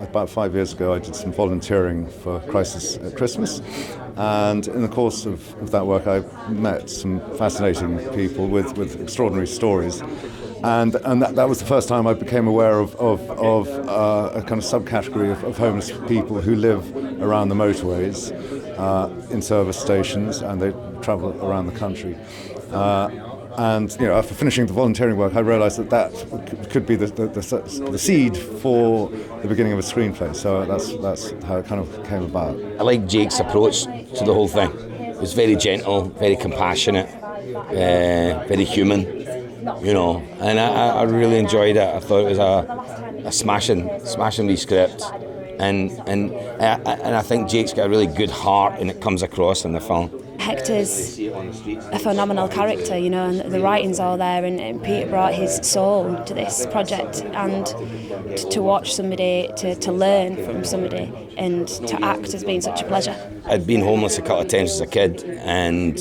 about 5 years ago, I did some volunteering for Crisis at Christmas, and in the course of that work, I met some fascinating people with extraordinary stories, and that was the first time I became aware of a kind of subcategory of homeless people who live around the motorways, in service stations, and they travel around the country. And after finishing the volunteering work, I realised that could be the seed for the beginning of a screenplay. So that's how it kind of came about. I like Jake's approach to the whole thing. It was very gentle, very compassionate, very human, and I really enjoyed it. I thought it was a smashing wee script, and I think Jake's got a really good heart, and it comes across in the film. Hector's a phenomenal character, and the writing's all there, and Peter brought his soul to this project, and to watch somebody, to learn from somebody, and to act has been such a pleasure. I'd been homeless a couple of times as a kid, and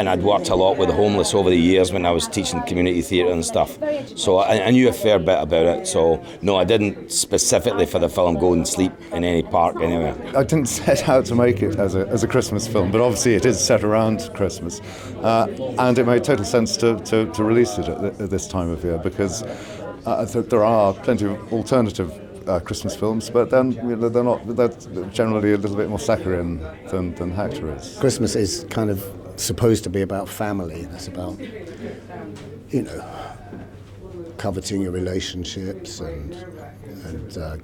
I'd worked a lot with the homeless over the years when I was teaching community theatre and stuff. So I knew a fair bit about it. So no, I didn't specifically for the film go and sleep in any park anywhere. I didn't set out to make it as a Christmas film, but obviously it is set around Christmas, and it made total sense to release it at this time of year, because there are plenty of alternative Christmas films, but then they're generally a little bit more saccharine than Hector is. Christmas is kind of supposed to be about family. It's about, coveting your relationships and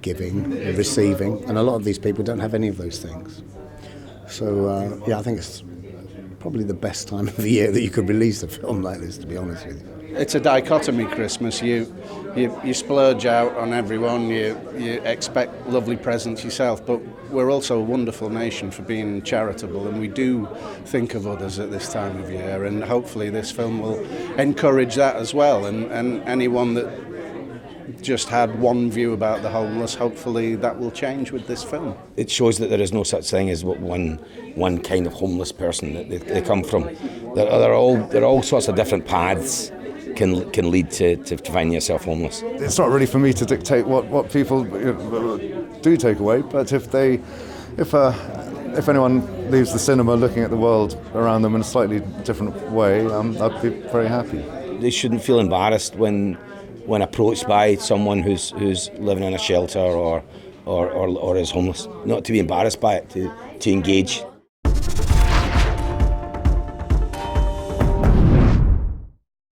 giving and receiving, and a lot of these people don't have any of those things. So I think it's probably the best time of the year that you could release a film like this, to be honest with you. It's a dichotomy Christmas. You splurge out on everyone, you expect lovely presents yourself, but we're also a wonderful nation for being charitable, and we do think of others at this time of year, and hopefully this film will encourage that as well, and anyone that just had one view about the homeless, hopefully that will change with this film. It shows that there is no such thing as one kind of homeless person that they come from. There are all sorts of different paths can lead to finding yourself homeless. It's not really for me to dictate what people do take away, but if anyone leaves the cinema looking at the world around them in a slightly different way, I'd be very happy. They shouldn't feel embarrassed when approached by someone who's living in a shelter or is homeless. Not to be embarrassed by it, to engage.